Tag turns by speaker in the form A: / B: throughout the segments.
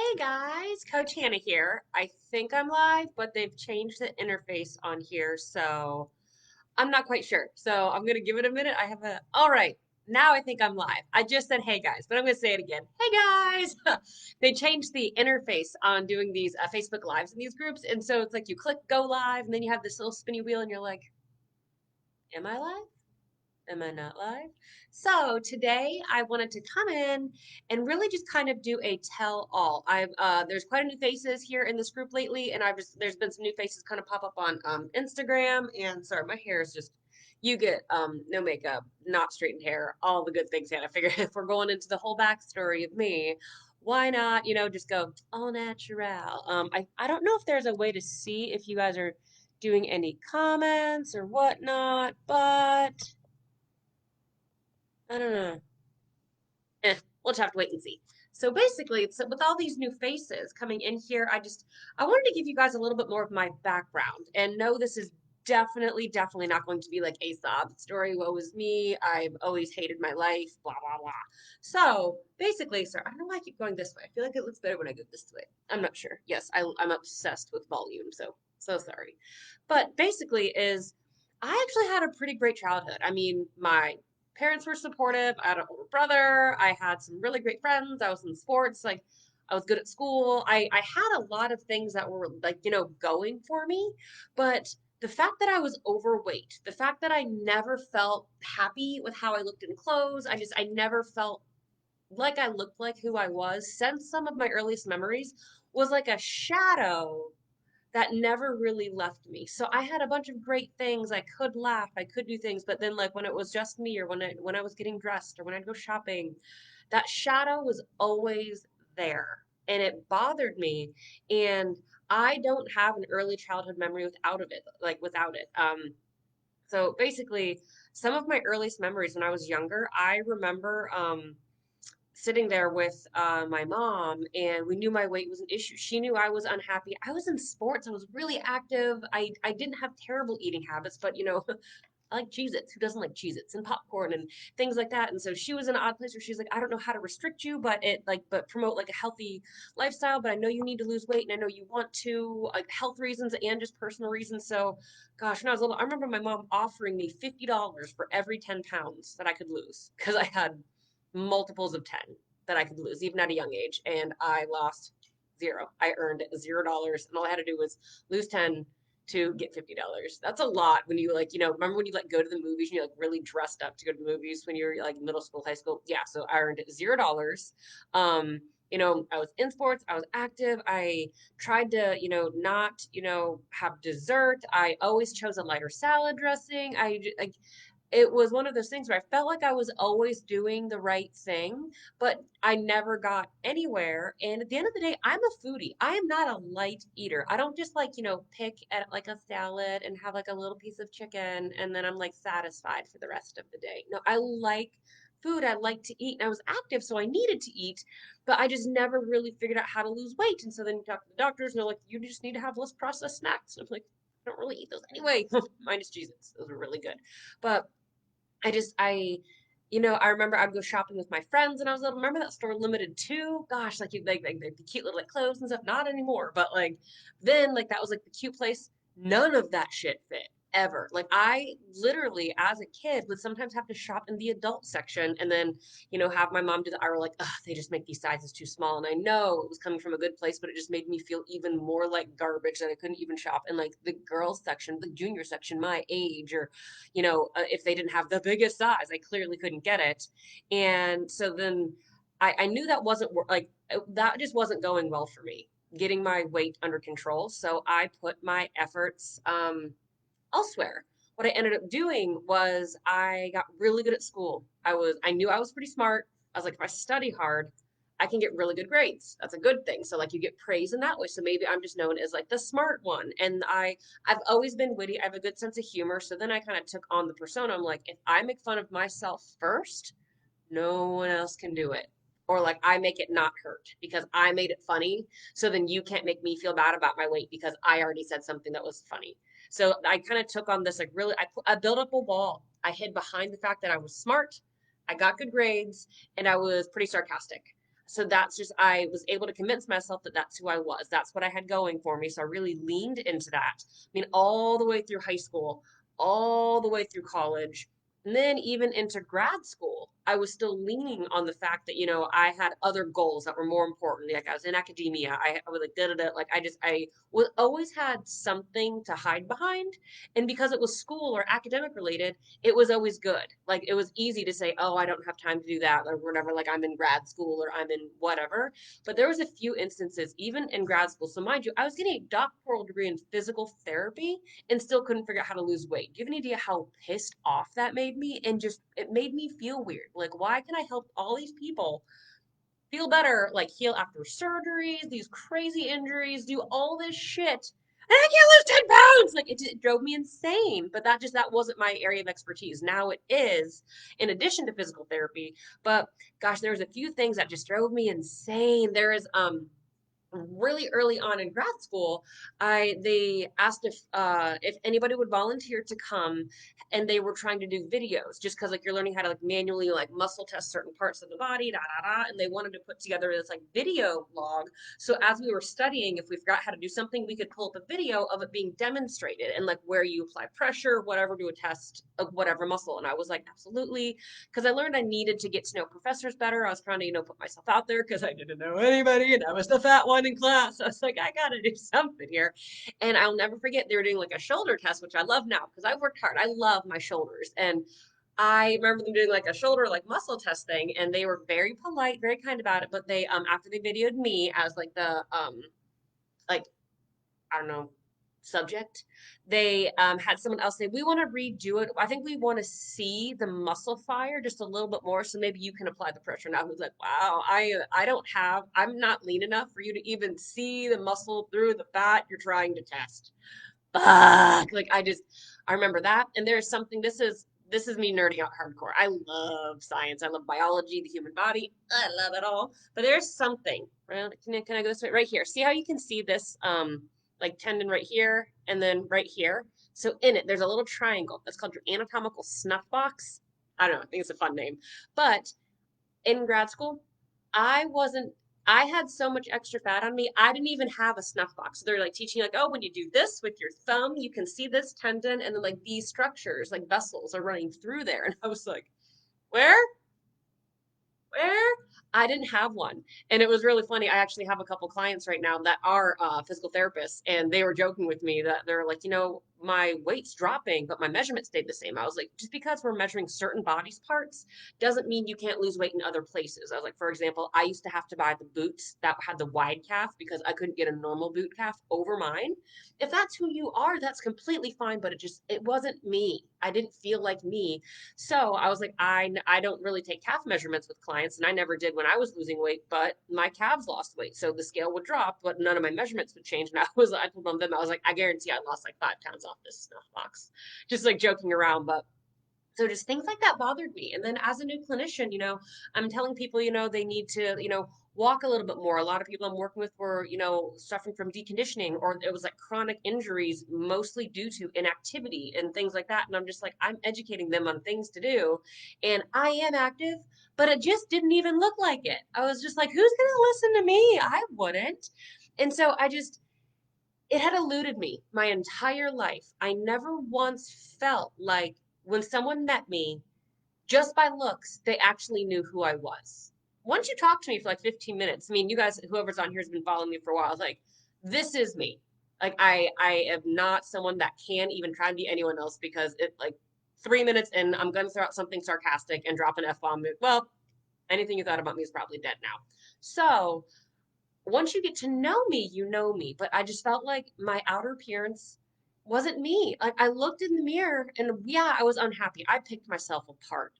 A: Hey guys, Coach Hannah here. I think I'm live, but they've changed the interface on here, so I'm not quite sure. So I'm gonna give it a minute. All right, now I think I'm live. I just said hey guys, but I'm gonna say it again. Hey guys! They changed the interface on doing these Facebook Lives in these groups, and so it's like you click go live, and then you have this little spinny wheel, and you're like, am I live? Am I not live? So today I wanted to come in and really just kind of do a tell all. I've there's quite a new faces here in this group lately, and there's been some new faces kind of pop up on Instagram. And sorry, my hair is just you get no makeup, not straightened hair, all the good things. And I figure if we're going into the whole backstory of me, why not just go all natural. I don't know if there's a way to see if you guys are doing any comments or whatnot, but. I don't know. We'll just have to wait and see. So basically, it's with all these new faces coming in here, I wanted to give you guys a little bit more of my background and know this is definitely not going to be like a sob story. Woe is me. I've always hated my life. Blah blah blah. So basically, sir, I don't know why I keep going this way. I feel like it looks better when I go this way. I'm not sure. Yes, I'm obsessed with volume. So sorry, but basically is I actually had a pretty great childhood. I mean, my parents were supportive. I had an older brother. I had some really great friends. I was in sports. Like I was good at school. I had a lot of things that were like, going for me. But the fact that I was overweight, the fact that I never felt happy with how I looked in clothes, I never felt like I looked like who I was since some of my earliest memories was like a shadow that never really left me. So I had a bunch of great things. I could laugh, I could do things, but then like when it was just me or when I was getting dressed or when I'd go shopping, that shadow was always there and it bothered me. And I don't have an early childhood memory without it. So basically some of my earliest memories when I was younger, I remember sitting there with my mom, and we knew my weight was an issue. She knew I was unhappy. I was in sports. I was really active. I didn't have terrible eating habits, but I like Cheez-Its. Who doesn't like Cheez-Its and popcorn and things like that? And so she was in an odd place where she's like, I don't know how to restrict you, but promote like a healthy lifestyle. But I know you need to lose weight, and I know you want to, like health reasons and just personal reasons. So, gosh, when I was little, I remember my mom offering me $50 for every 10 pounds that I could lose because I had multiples of 10 that I could lose, even at a young age. And I lost zero. I earned $0. And all I had to do was lose 10 to get $50. That's a lot when you remember when you like go to the movies and you're like really dressed up to go to the movies when you're like middle school, high school. Yeah, so I earned $0. I was in sports, I was active. I tried to, not, have dessert. I always chose a lighter salad dressing. Like it was one of those things where I felt like I was always doing the right thing, but I never got anywhere. And at the end of the day, I'm a foodie. I am not a light eater. I don't just like, pick at like a salad and have like a little piece of chicken and then I'm like satisfied for the rest of the day. No, I like food. I like to eat. And I was active, so I needed to eat, but I just never really figured out how to lose weight. And so then you talk to the doctors and they're like, you just need to have less processed snacks. And I'm like, I don't really eat those anyway. Minus Jesus. Those were really good. But I just I remember I'd go shopping with my friends and I was little. Remember that store Limited Two? Gosh, like you like the cute little like clothes and stuff. Not anymore, but like then like that was like the cute place. None of that shit fit ever. Like I literally as a kid would sometimes have to shop in the adult section and then have my mom do the eye roll like, ugh, they just make these sizes too small. And I know it was coming from a good place, but it just made me feel even more like garbage that I couldn't even shop in like the girls section, the junior section, my age, or if they didn't have the biggest size, I clearly couldn't get it. And so then I knew that wasn't like that just wasn't going well for me, getting my weight under control. So I put my efforts elsewhere. What I ended up doing was I got really good at school. I knew I was pretty smart. I was like, if I study hard, I can get really good grades. That's a good thing. So like you get praise in that way. So maybe I'm just known as like the smart one. And I've always been witty. I have a good sense of humor. So then I kind of took on the persona. I'm like, if I make fun of myself first, no one else can do it. Or like I make it not hurt because I made it funny. So then you can't make me feel bad about my weight because I already said something that was funny. So I kind of took on this like really, I built up a wall. I hid behind the fact that I was smart, I got good grades, and I was pretty sarcastic. So that's just, I was able to convince myself that that's who I was. That's what I had going for me. So I really leaned into that. I mean, all the way through high school, all the way through college, and then even into grad school, I was still leaning on the fact that, I had other goals that were more important. Like I was in academia. I was like, da da da. Like I was always had something to hide behind. And because it was school or academic related, it was always good. Like it was easy to say, "Oh, I don't have time to do that," or whatever. Like I'm in grad school or I'm in whatever. But there was a few instances, even in grad school. So mind you, I was getting a doctoral degree in physical therapy and still couldn't figure out how to lose weight. Do you have any idea how pissed off that made me? And just it made me feel weird. Like, why can I help all these people feel better, like heal after surgeries, these crazy injuries, do all this shit. And I can't lose 10 pounds. Like it drove me insane. But that wasn't my area of expertise. Now it is, in addition to physical therapy. But gosh, there was a few things that just drove me insane. There is really early on in grad school, they asked if anybody would volunteer to come, and they were trying to do videos just because like you're learning how to like manually like muscle test certain parts of the body, da da da, and they wanted to put together this like video log. So as we were studying, if we forgot how to do something, we could pull up a video of it being demonstrated and like where you apply pressure, whatever, to a test of whatever muscle. And I was like, absolutely, because I learned I needed to get to know professors better. I was trying to, put myself out there because I didn't know anybody and I was the fat one in class. I was like, I got to do something here. And I'll never forget they were doing like a shoulder test, which I love now because I've worked hard. I love my shoulders. And I remember them doing like a shoulder like muscle test thing, and they were very polite, very kind about it. But they after they videoed me as like the like I don't know, subject, they had someone else say, "We want to redo it. I think we want to see the muscle fire just a little bit more, so maybe you can apply the pressure." And I was like, "Wow, I don't have. I'm not lean enough for you to even see the muscle through the fat you're trying to test." Fuck. Like I remember that. And there's something. This is me nerding out hardcore. I love science. I love biology, the human body. I love it all. But there's something. Right? Can I go this way? Right here. See how you can see this like tendon right here and then right here. So in it, there's a little triangle. That's called your anatomical snuff box. I don't know. I think it's a fun name. But in grad school, I wasn't, I had so much extra fat on me, I didn't even have a snuff box. So they're like teaching, like, oh, when you do this with your thumb, you can see this tendon, and then like these structures, like vessels, are running through there. And I was like, where? Where? I didn't have one. And it was really funny. I actually have a couple clients right now that are physical therapists, and they were joking with me that they're like, my weight's dropping, but my measurement stayed the same. I was like, just because we're measuring certain body's parts doesn't mean you can't lose weight in other places. I was like, for example, I used to have to buy the boots that had the wide calf because I couldn't get a normal boot calf over mine. If that's who you are, that's completely fine, but it wasn't me. I didn't feel like me. So I was like, I don't really take calf measurements with clients, and I never did when I was losing weight, but my calves lost weight. So the scale would drop, but none of my measurements would change. And I told them, I was like, I guarantee I lost like 5 pounds off this snuff box. Just like joking around, but so just things like that bothered me. And then as a new clinician, I'm telling people, they need to, walk a little bit more. A lot of people I'm working with were, suffering from deconditioning, or it was like chronic injuries, mostly due to inactivity and things like that. And I'm just like, I'm educating them on things to do. And I am active, but it just didn't even look like it. I was just like, who's going to listen to me? I wouldn't. And so it had eluded me my entire life. I never once felt like when someone met me, just by looks, they actually knew who I was. Once you talk to me for like 15 minutes, I mean, you guys, whoever's on here has been following me for a while, like, this is me. Like, I am not someone that can even try and be anyone else because it, like, 3 minutes in, I'm going to throw out something sarcastic and drop an F bomb. Well, anything you thought about me is probably dead now. So, once you get to know me, you know me. But I just felt like my outer appearance wasn't me. Like I looked in the mirror and yeah, I was unhappy. I picked myself apart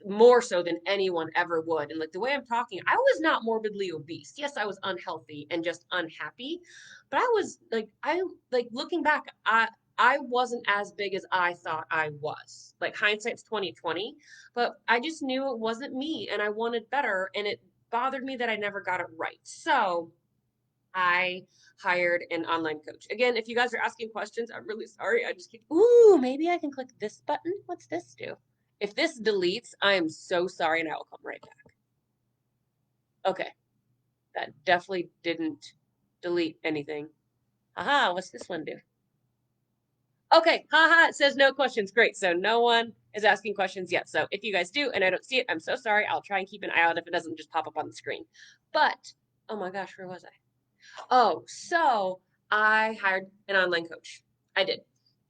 A: more so than anyone ever would. And like the way I'm talking, I was not morbidly obese. Yes, I was unhealthy and just unhappy, but I was like, I like looking back, I wasn't as big as I thought I was. Like hindsight's 2020, but I just knew it wasn't me and I wanted better, and it bothered me that I never got it right. So I hired an online coach. Again, if you guys are asking questions, I'm really sorry. I just keep, ooh, maybe I can click this button. What's this do? If this deletes, I am so sorry and I will come right back. Okay. That definitely didn't delete anything. Haha, what's this one do? Okay, haha, it says no questions. Great. So no one is asking questions yet. So if you guys do and I don't see it, I'm so sorry. I'll try and keep an eye out if it doesn't just pop up on the screen. But oh my gosh, where was I? Oh, so I hired an online coach. I did.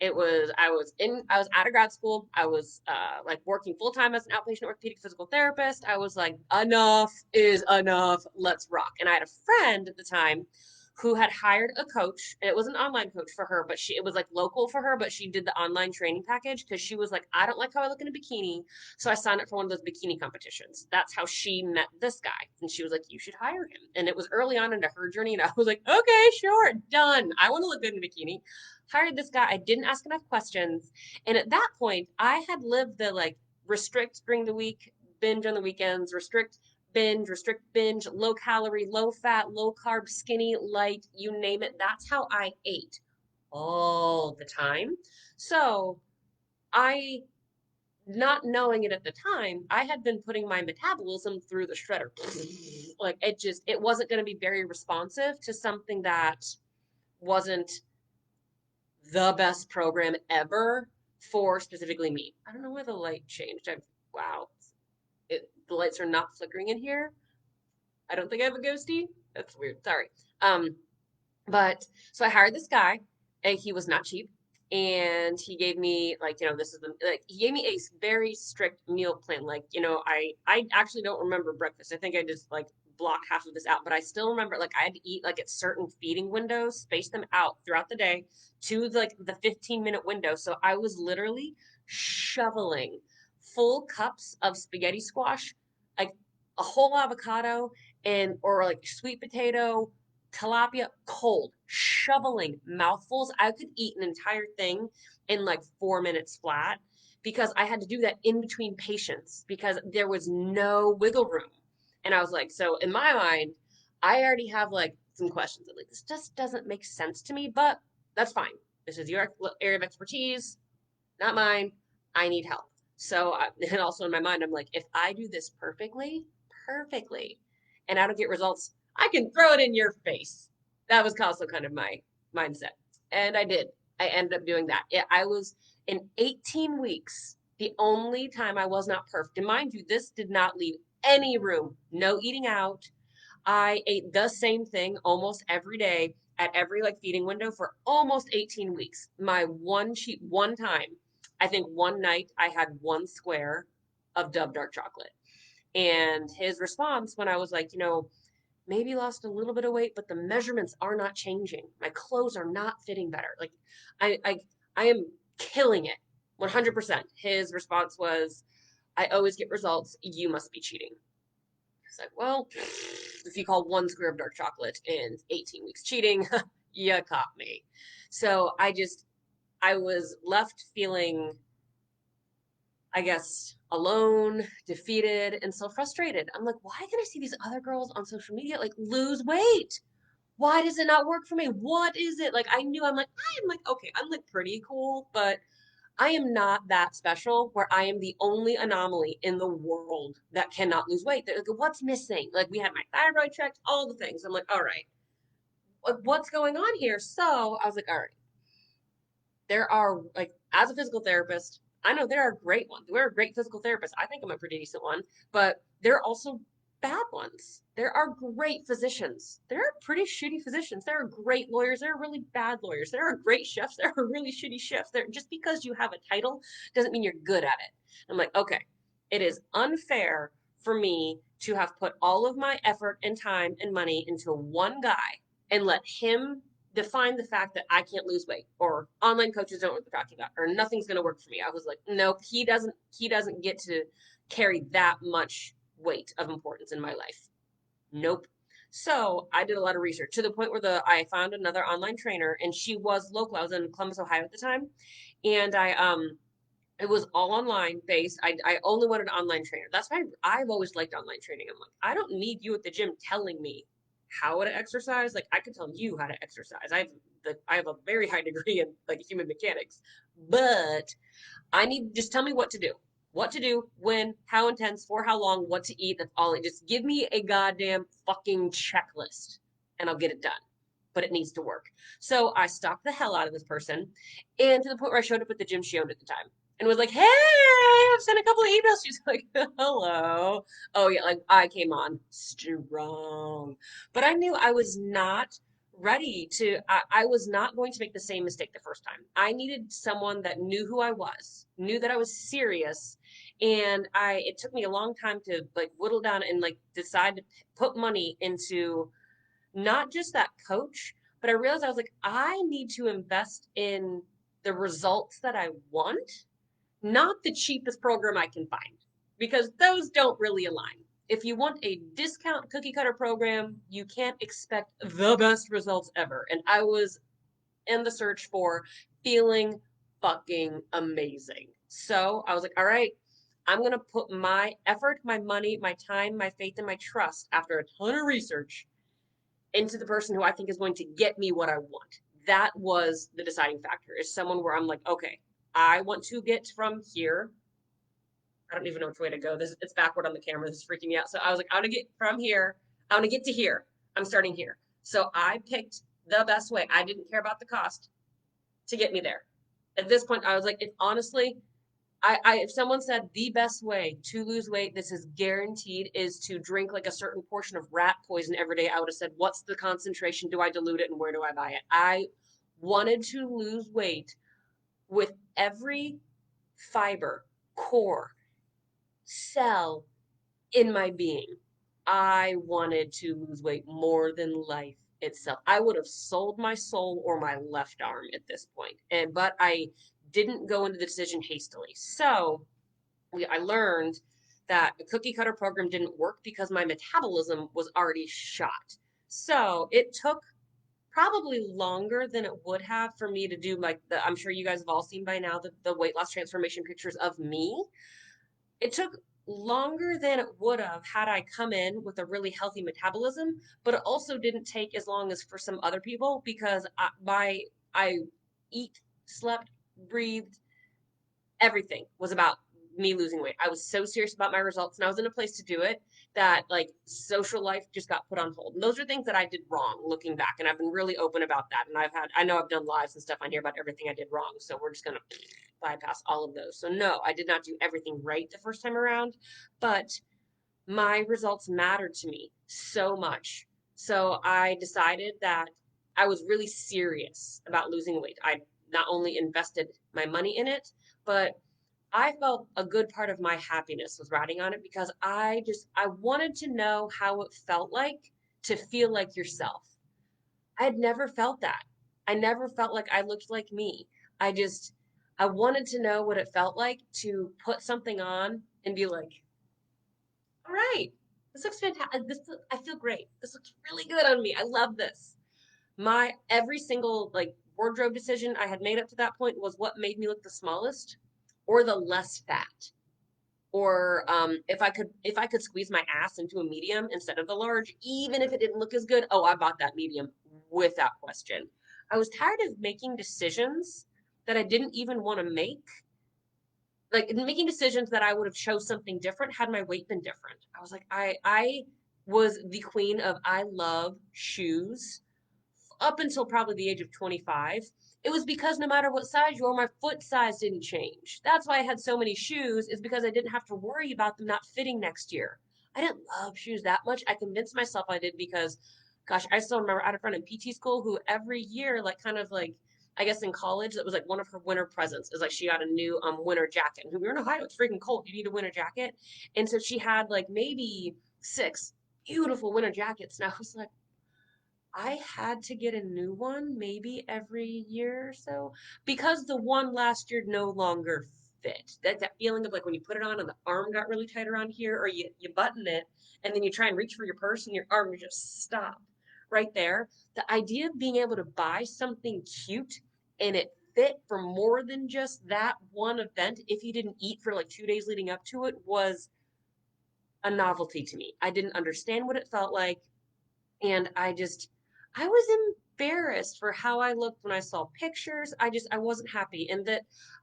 A: I was out of grad school. I was like working full time as an outpatient orthopedic physical therapist. I was like, enough is enough. Let's rock. And I had a friend at the time who had hired a coach, and it was an online coach for her, but it was like local for her, but she did the online training package because she was like, I don't like how I look in a bikini. So I signed up for one of those bikini competitions. That's how she met this guy. And she was like, you should hire him. And it was early on into her journey. And I was like, okay, sure, done. I want to look good in a bikini. Hired this guy. I didn't ask enough questions. And at that point, I had lived the like restrict during the week, binge on the weekends, restrict, binge, low calorie, low fat, low carb, skinny, light, you name it. That's how I ate all the time. So I, not knowing it at the time, I had been putting my metabolism through the shredder. Like it wasn't going to be very responsive to something that wasn't the best program ever for specifically me. I don't know where the light changed. Wow. The lights are not flickering in here. I don't think I have a ghosty. That's weird. Sorry. Um, but so I hired this guy, and he was not cheap. And he gave me like, this is the like he gave me a very strict meal plan. Like, I actually don't remember breakfast. I think I just like blocked half of this out, but I still remember like I had to eat like at certain feeding windows, space them out throughout the day to like the 15-minute window. So I was literally shoveling full cups of spaghetti squash, like a whole avocado and or like sweet potato, tilapia cold, shoveling mouthfuls. I could eat an entire thing in like 4 minutes flat because I had to do that in between patients because there was no wiggle room. And I was like, so in my mind, I already have like some questions. I'm like, this just doesn't make sense to me, but that's fine. This is your area of expertise, not mine. I need help. So, and also in my mind, I'm like, if I do this perfectly, and I don't get results, I can throw it in your face. That was also kind of my mindset. And I did. I ended up doing that. I was in 18 weeks, the only time I was not perfect. And mind you, this did not leave any room, no eating out. I ate the same thing almost every day at every like feeding window for almost 18 weeks. My one cheat one time, I think one night I had one square of Dove dark chocolate. And his response when I was like, maybe lost a little bit of weight, but the measurements are not changing. My clothes are not fitting better. Like I I I am killing it. 100%. His response was, I always get results. You must be cheating. It's like, well, if you call one square of dark chocolate in 18 weeks cheating, you caught me. So I was left feeling, I guess, alone, defeated, and so frustrated. I'm like, why can I see these other girls on social media like lose weight? Why does it not work for me? What is it? Like, I am like, okay, I'm like pretty cool, but I am not that special where I am the only anomaly in the world that cannot lose weight. Like, what's missing? Like, we had my thyroid checked, all the things. I'm like, all right, what's going on here? So I was like, all right, there are, like, as a physical therapist, I know there are great ones. We're a great physical therapist. I think I'm a pretty decent one, but there are also bad ones. There are great physicians. There are pretty shitty physicians. There are great lawyers. There are really bad lawyers. There are great chefs. There are really shitty chefs. There, just because you have a title doesn't mean you're good at it. I'm like, okay, it is unfair for me to have put all of my effort and time and money into one guy and let him define the fact that I can't lose weight or online coaches don't know what they're talking about or nothing's going to work for me. I was like, nope, he doesn't get to carry that much weight of importance in my life. Nope. So I did a lot of research to the point where I found another online trainer and she was local. I was in Columbus, Ohio at the time. And it was all online based. I only wanted an online trainer. That's why I've always liked online training. I'm like, I don't need you at the gym telling me how to exercise. Like I can tell you how to exercise. I have a very high degree in like human mechanics, but I need just tell me what to do. what to do, when, how intense, for how long, what to eat. That's all. Just give me a goddamn fucking checklist and I'll get it done. But it needs to work. So I stalked the hell out of this person, and to the point where I showed up at the gym she owned at the time and was like, "Hey, I've sent a couple of emails." She's like, "Hello." Oh yeah, like I came on strong, but I knew I was not ready to. I was not going to make the same mistake the first time. I needed someone that knew who I was, knew that I was serious, and I. It took me a long time to like whittle down and like decide to put money into not just that coach, but I realized I was like, I need to invest in the results that I want, not the cheapest program I can find, because those don't really align. If you want a discount cookie cutter program, you can't expect the best results ever. And I was in the search for feeling fucking amazing. So I was like, all right, I'm going to put my effort, my money, my time, my faith, and my trust after a ton of research into the person who I think is going to get me what I want. That was the deciding factor, is someone where I'm like, okay, I want to get from here. I don't even know which way to go. This it's backward on the camera. This is freaking me out. So I was like, I want to get from here. I want to get to here. I'm starting here. So I picked the best way. I didn't care about the cost to get me there. At this point, I was like, it honestly, if someone said the best way to lose weight, this is guaranteed, is to drink like a certain portion of rat poison every day, I would have said, what's the concentration? Do I dilute it and where do I buy it? I wanted to lose weight with every fiber, core, cell in my being. I wanted to lose weight more than life itself. I would have sold my soul or my left arm at this point. And but I didn't go into the decision hastily. So I learned that the cookie cutter program didn't work because my metabolism was already shot. So it took probably longer than it would have for me to do like I'm sure you guys have all seen by now the weight loss transformation pictures of me. It took longer than it would have had I come in with a really healthy metabolism, but it also didn't take as long as for some other people because I eat, slept, breathed, everything was about me losing weight. I was so serious about my results and I was in a place to do it that like social life just got put on hold. And those are things that I did wrong looking back. And I've been really open about that. And I know I've done lives and stuff on here about everything I did wrong. So we're just going to bypass all of those. So no, I did not do everything right the first time around, but my results mattered to me so much. So I decided that I was really serious about losing weight. I not only invested my money in it, but I felt a good part of my happiness was riding on it because I wanted to know how it felt like to feel like yourself. I had never felt that. I never felt like I looked like me. I just I wanted to know what it felt like to put something on and be like, "All right, this looks fantastic. I feel great. This looks really good on me. I love this." My every single like wardrobe decision I had made up to that point was what made me look the smallest or the less fat, or if I could squeeze my ass into a medium instead of the large, even if it didn't look as good, oh, I bought that medium without question. I was tired of making decisions that I didn't even want to make, like making decisions that I would have chose something different had my weight been different. I was like, I was the queen of I love shoes up until probably the age of 25. It was because no matter what size you were, my foot size didn't change. That's why I had so many shoes, is because I didn't have to worry about them not fitting next year. I didn't love shoes that much. I convinced myself I did because, gosh, I still remember I had a friend in PT school who every year, like kind of like, I guess in college, that was like one of her winter presents is like she got a new winter jacket. And we were in Ohio, it's freaking cold. You need a winter jacket. And so she had like maybe six beautiful winter jackets. And I was like, I had to get a new one maybe every year or so because the one last year no longer fit. That feeling of like when you put it on and the arm got really tight around here, or you button it and then you try and reach for your purse and your arm just stop right there. The idea of being able to buy something cute and it fit for more than just that one event if you didn't eat for like 2 days leading up to it was a novelty to me. I didn't understand what it felt like, and I was embarrassed for how I looked when I saw pictures. I wasn't happy. And that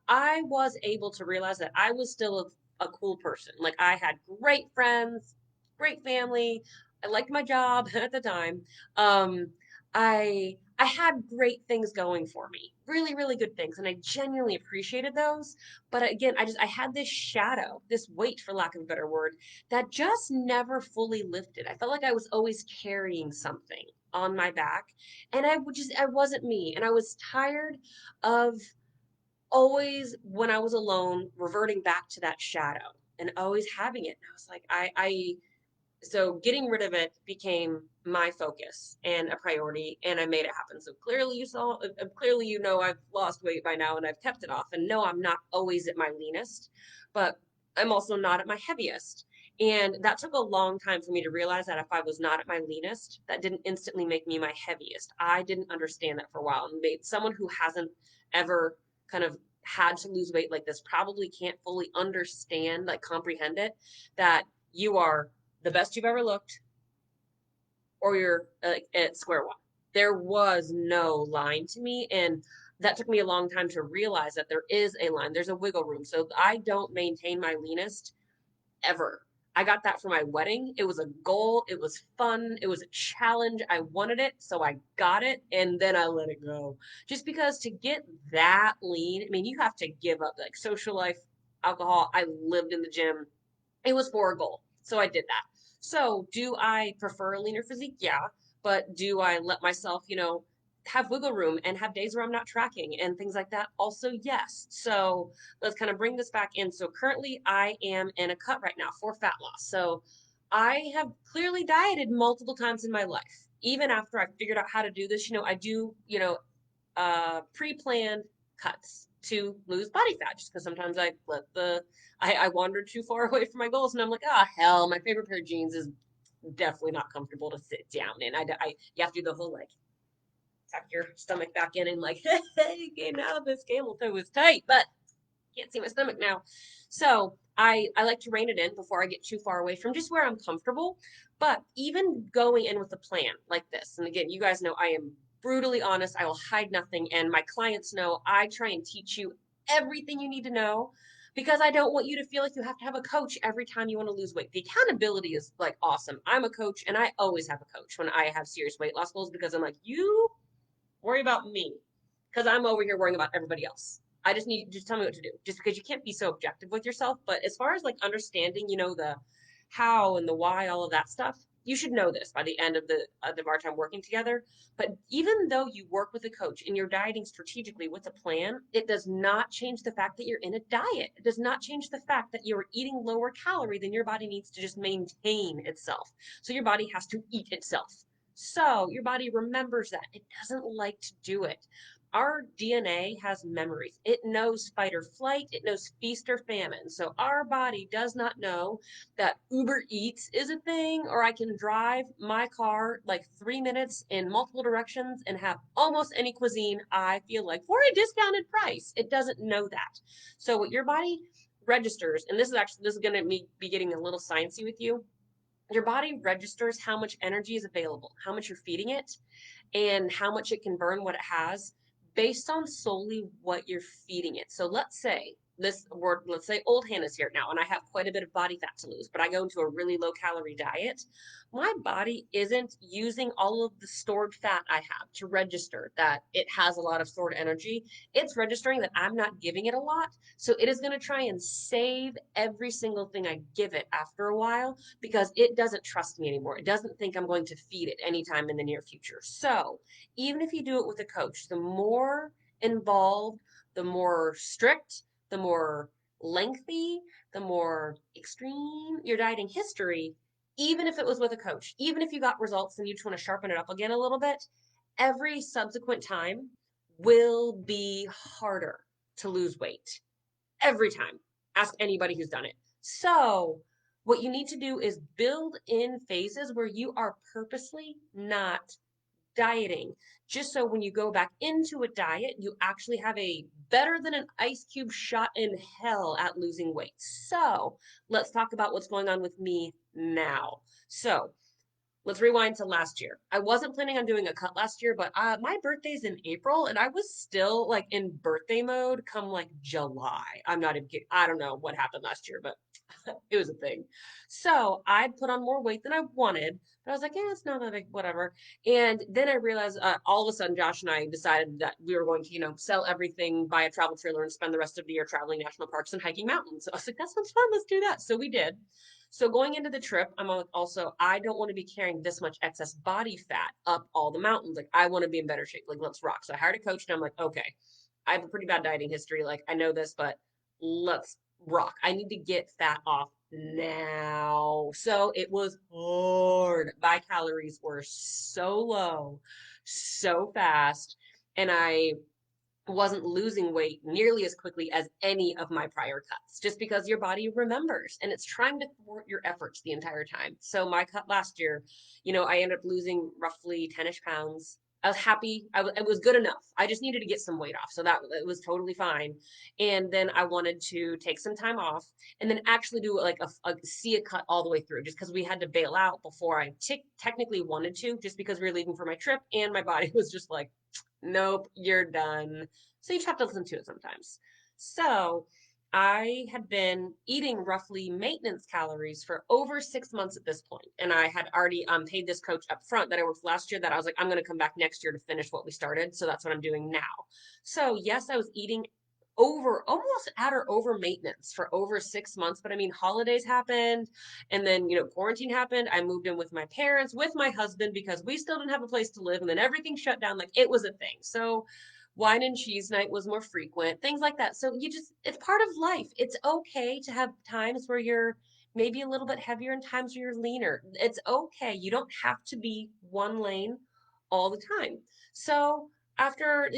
A: I was able to realize that I was still a cool person. Like I had great friends, great family. I liked my job at the time. Um, I had great things going for me, really, really good things, and I genuinely appreciated those. But again, I had this shadow, this weight, for lack of a better word, that just never fully lifted. I felt like I was always carrying something on my back, and I wasn't me, and I was tired of always, when I was alone, reverting back to that shadow and always having it. And I was like, so getting rid of it became my focus and a priority, and I made it happen. So clearly you know I've lost weight by now and I've kept it off. And no, I'm not always at my leanest, but I'm also not at my heaviest. And that took a long time for me to realize that if I was not at my leanest, that didn't instantly make me my heaviest. I didn't understand that for a while. And someone who hasn't ever kind of had to lose weight like this probably can't fully understand, like comprehend it, that you are the best you've ever looked, or you're at square one. There was no line to me. And that took me a long time to realize that there is a line, there's a wiggle room. So I don't maintain my leanest ever. I got that for my wedding. It was a goal. It was fun. It was a challenge. I wanted it. So I got it. And then I let it go. Just because to get that lean, I mean, you have to give up like social life, alcohol. I lived in the gym. It was for a goal. So I did that. So do I prefer a leaner physique? Yeah. But do I let myself, have wiggle room and have days where I'm not tracking and things like that? Also, yes. So let's kind of bring this back in. So currently I am in a cut right now for fat loss. So I have clearly dieted multiple times in my life. Even after I figured out how to do this, I do, pre-planned cuts to lose body fat just because sometimes I wandered too far away from my goals and I'm like, oh hell, my favorite pair of jeans is definitely not comfortable to sit down in. You have to do the whole like tuck your stomach back in and like, hey, getting out of this camel toe is tight, but can't see my stomach now. So I like to rein it in before I get too far away from just where I'm comfortable. But even going in with a plan like this, and again, you guys know I am brutally honest. I will hide nothing, and my clients know I try and teach you everything you need to know because I don't want you to feel like you have to have a coach every time you want to lose weight. The accountability is like awesome. I'm a coach, and I always have a coach when I have serious weight loss goals because I'm like, you worry about me because I'm over here worrying about everybody else. I just tell me what to do. Just because you can't be so objective with yourself. But as far as like understanding, the how and the why, all of that stuff, you should know this by the end of our time working together. But even though you work with a coach and you're dieting strategically with a plan, it does not change the fact that you're in a diet. It does not change the fact that you're eating lower calorie than your body needs to just maintain itself. So your body has to eat itself. So your body remembers that. It doesn't like to do it. Our DNA has memories. It knows fight or flight. It knows feast or famine. So our body does not know that Uber Eats is a thing, or I can drive my car like 3 minutes in multiple directions and have almost any cuisine I feel like for a discounted price. It doesn't know that. So what your body registers, and this is going to be getting a little sciencey with you. Your body registers how much energy is available, how much you're feeding it, and how much it can burn what it has based on solely what you're feeding it. So let's say old Hannah's here now, and I have quite a bit of body fat to lose, but I go into a really low calorie diet. My body isn't using all of the stored fat I have to register that it has a lot of stored energy. It's registering that I'm not giving it a lot. So it is going to try and save every single thing I give it after a while because it doesn't trust me anymore. It doesn't think I'm going to feed it anytime in the near future. So even if you do it with a coach, the more involved, the more strict, the more lengthy, the more extreme your dieting history, even if it was with a coach, even if you got results and you just want to sharpen it up again a little bit, every subsequent time will be harder to lose weight. Every time. Ask anybody who's done it. So, what you need to do is build in phases where you are purposely not dieting, just so when you go back into a diet, you actually have a better than an ice cube shot in hell at losing weight. So, let's talk about what's going on with me now. So, let's rewind to last year. I wasn't planning on doing a cut last year, but my birthday's in April, and I was still like in birthday mode come like July. I'm not even kidding. I don't know what happened last year, but It was a thing. So I'd put on more weight than I wanted, but I was like, yeah, it's not that big, whatever. And then I realized all of a sudden, Josh and I decided that we were going to, sell everything, buy a travel trailer, and spend the rest of the year traveling national parks and hiking mountains. So I was like, that sounds fun. Let's do that. So we did. So going into the trip, I'm also, I don't want to be carrying this much excess body fat up all the mountains. Like, I want to be in better shape. Like, let's rock. So I hired a coach, and I'm like, okay, I have a pretty bad dieting history. Like, I know this, but let's rock. I need to get fat off now. So it was hard. My calories were so low, so fast, and I wasn't losing weight nearly as quickly as any of my prior cuts, just because your body remembers and it's trying to thwart your efforts the entire time. So my cut last year, I ended up losing roughly 10-ish pounds. I was happy. It was good enough. I just needed to get some weight off. So that it was totally fine. And then I wanted to take some time off and then actually do like see a cut all the way through, just because we had to bail out before I technically wanted to, just because we were leaving for my trip. And my body was just like, nope, you're done. So you just have to listen to it sometimes. So I had been eating roughly maintenance calories for over 6 months at this point, and I had already paid this coach up front that I worked last year that I was like, I'm going to come back next year to finish what we started. So that's what I'm doing now. So yes, I was eating over almost at or over maintenance for over 6 months, but I mean holidays happened, and then quarantine happened. I moved in with my parents with my husband because we still didn't have a place to live, and then everything shut down. Like, it was a thing. So wine and cheese night was more frequent, things like that. So it's part of life. It's okay to have times where you're maybe a little bit heavier and times where you're leaner. It's okay. You don't have to be one lane all the time. So after,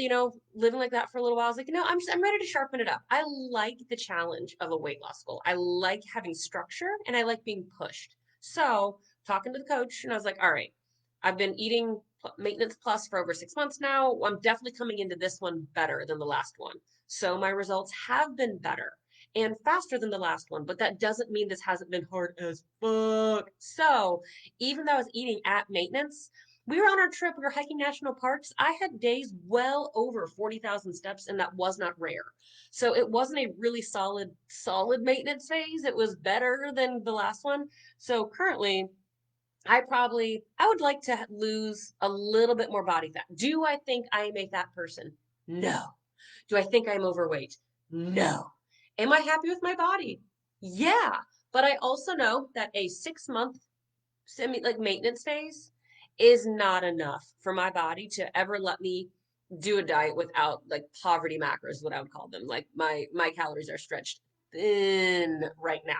A: living like that for a little while, I was like, I'm ready to sharpen it up. I like the challenge of a weight loss goal. I like having structure and I like being pushed. So talking to the coach, and I was like, all right, I've been eating maintenance plus for over 6 months now. I'm definitely coming into this one better than the last one. So my results have been better and faster than the last one, but that doesn't mean this hasn't been hard as fuck. So even though I was eating at maintenance, we were on our trip, we were hiking national parks. I had days well over 40,000 steps, and that was not rare. So it wasn't a really solid maintenance phase. It was better than the last one. So currently, I would like to lose a little bit more body fat. Do I think I am a fat person? No. Do I think I'm overweight? No. Am I happy with my body? Yeah. But I also know that a 6 month like maintenance phase is not enough for my body to ever let me do a diet without like poverty macros, what I would call them. Like my calories are stretched thin right now.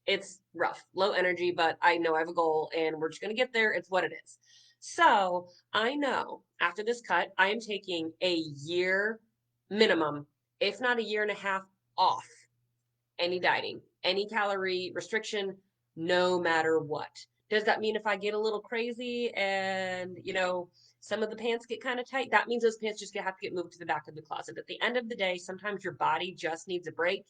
A: It's rough, low energy, but I know I have a goal and we're just going to get there. It's what it is. So I know after this cut, I am taking a year minimum, if not a year and a half off any dieting, any calorie restriction, no matter what. Does that mean if I get a little crazy and, some of the pants get kind of tight, that means those pants just have to get moved to the back of the closet. At the end of the day, sometimes your body just needs a break.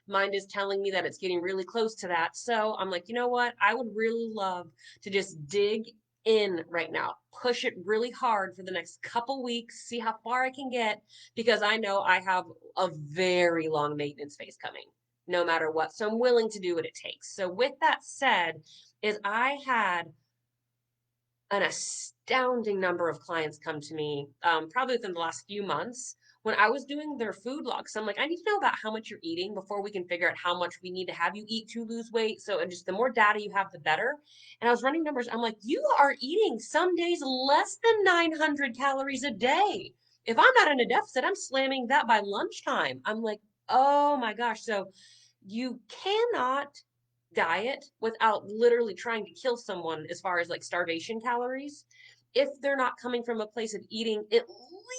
A: Mind is telling me that it's getting really close to that. So I'm like, you know what? I would really love to just dig in right now, push it really hard for the next couple weeks, see how far I can get, because I know I have a very long maintenance phase coming no matter what. So I'm willing to do what it takes. So with that said, is I had an astounding number of clients come to me, probably within the last few months, when I was doing their food logs. So I'm like, I need to know about how much you're eating before we can figure out how much we need to have you eat to lose weight. So, and just the more data you have, the better. And I was running numbers. I'm like, you are eating some days less than 900 calories a day. If I'm not in a deficit, I'm slamming that by lunchtime. I'm like, oh my gosh. So you cannot diet without literally trying to kill someone as far as like starvation calories if they're not coming from a place of eating at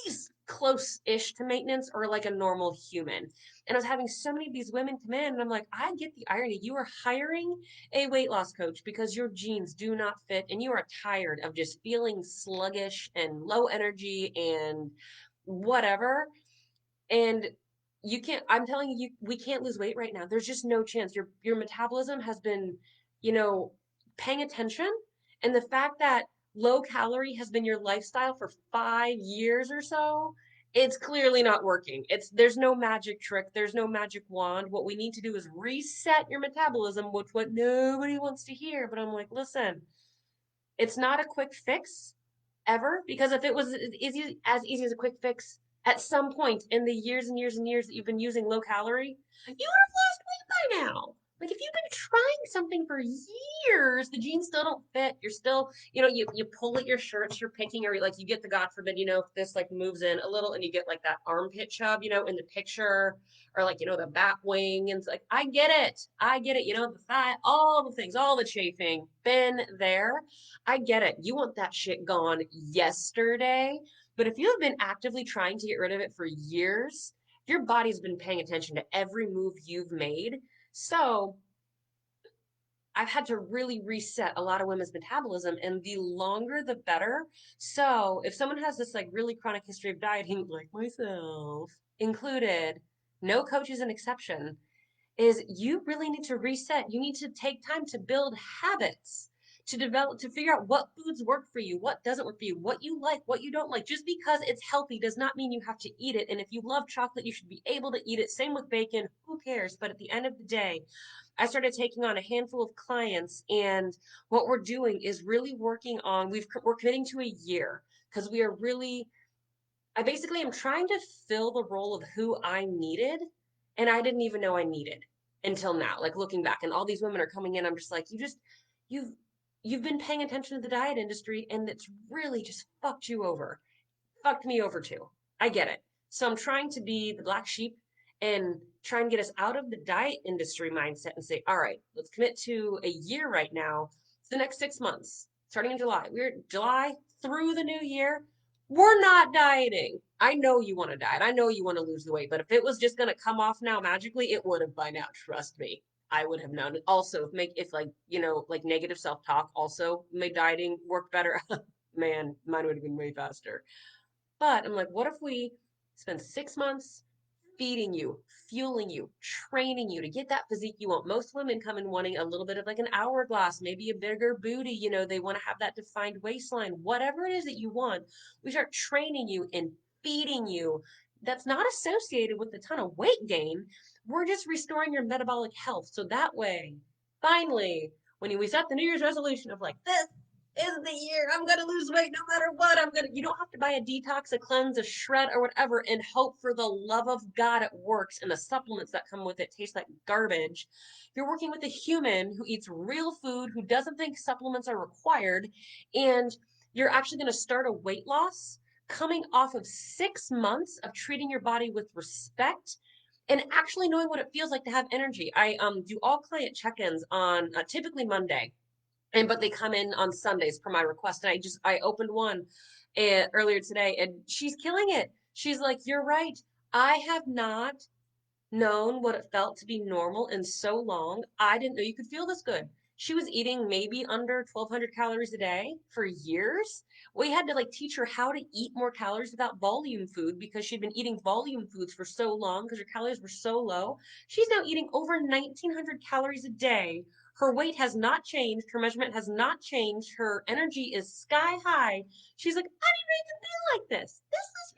A: least close-ish to maintenance or like a normal human. And I was having so many of these women come in and I'm like, I get the irony. You are hiring a weight loss coach because your genes do not fit and you are tired of just feeling sluggish and low energy and whatever. And you can't, I'm telling you, we can't lose weight right now. There's just no chance. Your metabolism has been, you know, paying attention. And the fact that low calorie has been your lifestyle for 5 years or so, It's clearly not working. There's no magic trick, there's no magic wand. What we need to do is reset your metabolism, which what nobody wants to hear. But I'm like, listen, it's not a quick fix ever, because if it was as easy as a quick fix at some point in the years and years and years that you've been using low calorie, you would have lost weight by now. Like if you've been trying something for years, the jeans still don't fit. You're still, you pull at your shirts, you're picking, or like you get the God forbid, if this like moves in a little and you get like that armpit chub, in the picture, or like, the bat wing. And it's like, I get it. I get it. The thigh, all the things, all the chafing, been there. I get it. You want that shit gone yesterday. But if you have been actively trying to get rid of it for years, your body's been paying attention to every move you've made. So I've had to really reset a lot of women's metabolism, and the longer the better. So if someone has this like really chronic history of dieting, like myself included, no coach is an exception, is you really need to reset. You need to take time to build habits, to develop, to figure out what foods work for you, what doesn't work for you, what you like, what you don't like. Just because it's healthy does not mean you have to eat it. And if you love chocolate, you should be able to eat it. Same with bacon. Who cares? But at the end of the day, I started taking on a handful of clients, and what we're doing is really working on, we're committing to a year, because we are really, I basically am trying to fill the role of who I needed, and I didn't even know I needed until now. Like looking back, and all these women are coming in, I'm just like, you've you've been paying attention to the diet industry, and it's really just fucked you over, fucked me over too. I get it. So I'm trying to be the black sheep and try and get us out of the diet industry mindset and say, all right, let's commit to a year right now. It's the next 6 months, starting in July. We're July through the new year. We're not dieting. I know you want to diet. I know you want to lose the weight, but if it was just going to come off now magically, it would have by now. Trust me. I would have known. Also, if like, like negative self-talk also made dieting work better, man, mine would have been way faster. But I'm like, what if we spend 6 months feeding you, fueling you, training you to get that physique you want? Most women come in wanting a little bit of like an hourglass, maybe a bigger booty, they want to have that defined waistline, whatever it is that you want. We start training you and feeding you. That's not associated with a ton of weight gain. We're just restoring your metabolic health. So that way, finally, when we set the New Year's resolution of like, this is the year I'm gonna lose weight no matter what. You don't have to buy a detox, a cleanse, a shred, or whatever and hope for the love of God it works and the supplements that come with it taste like garbage. You're working with a human who eats real food, who doesn't think supplements are required, and you're actually gonna start a weight loss coming off of 6 months of treating your body with respect and actually knowing what it feels like to have energy. I do all client check-ins on typically Monday, and but they come in on Sundays per my request. And I opened one earlier today, and she's killing it. She's like, "You're right. I have not known what it felt to be normal in so long. I didn't know you could feel this good." She was eating maybe under 1,200 calories a day for years. We had to like teach her how to eat more calories without volume food because she'd been eating volume foods for so long because her calories were so low. She's now eating over 1,900 calories a day. Her weight has not changed. Her measurement has not changed. Her energy is sky high. She's like, I didn't know you could feel like this. This is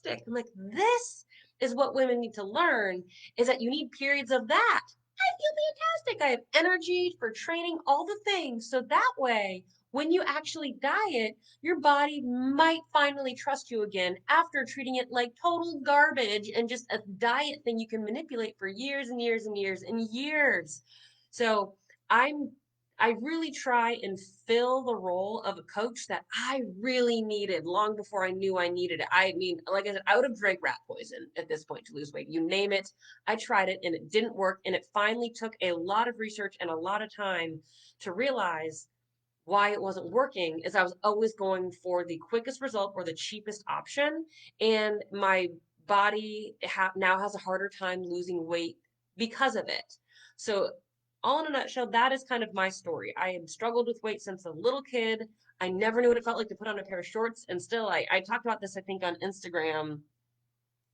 A: fantastic. I'm like, this is what women need to learn, is that you need periods of that. I feel fantastic. I have energy for training, all the things. So that way, when you actually diet, your body might finally trust you again after treating it like total garbage and just a diet thing you can manipulate for years and years and years and years. So I'm I really try and fill the role of a coach that I really needed long before I knew I needed it. I mean, like I said, I would have drank rat poison at this point to lose weight. You name it. I tried it and it didn't work. And it finally took a lot of research and a lot of time to realize why it wasn't working is I was always going for the quickest result or the cheapest option. And my body now has a harder time losing weight because of it. So, all in a nutshell, that is kind of my story. I had struggled with weight since a little kid. I never knew what it felt like to put on a pair of shorts. And still, I talked about this, I think, on Instagram.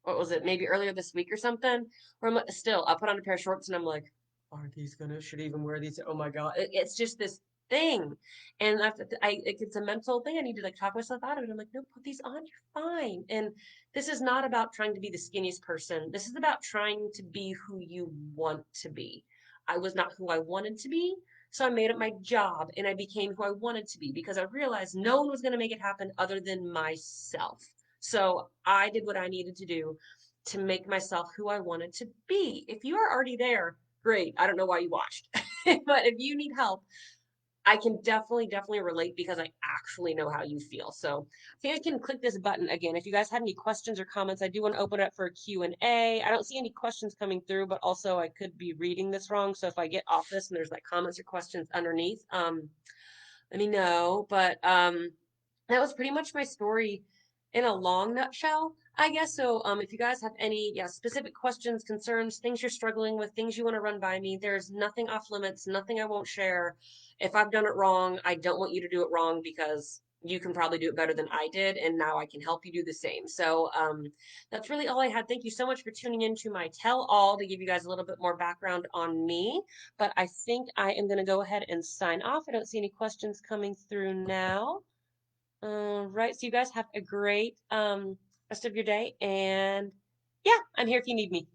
A: What was it? Maybe earlier this week or something. Where I'm like, still, I'll put on a pair of shorts and I'm like, are these gonna, should I even wear these? Oh my God. It's just this thing. And it's a mental thing. I need to like talk myself out of it. I'm like, no, put these on. You're fine. And this is not about trying to be the skinniest person. This is about trying to be who you want to be. I was not who I wanted to be. So I made it my job and I became who I wanted to be because I realized no one was going to make it happen other than myself. So I did what I needed to do to make myself who I wanted to be. If you are already there, great. I don't know why you watched. But if you need help, I can definitely relate because I actually know how you feel. So I think I can click this button again. If you guys have any questions or comments, I do want to open it up for a Q&A. I don't see any questions coming through, but also I could be reading this wrong. So if I get off this and there's like comments or questions underneath, let me know. But that was pretty much my story in a long nutshell, I guess. So if you guys have any specific questions, concerns, things you're struggling with, things you want to run by me, there's nothing off limits, nothing I won't share. If I've done it wrong, I don't want you to do it wrong because you can probably do it better than I did, and now I can help you do the same. So that's really all I had. Thank you so much for tuning in to my tell all to give you guys a little bit more background on me. But I think I am going to go ahead and sign off. I don't see any questions coming through now. Right. So you guys have a great rest of your day. And yeah, I'm here if you need me.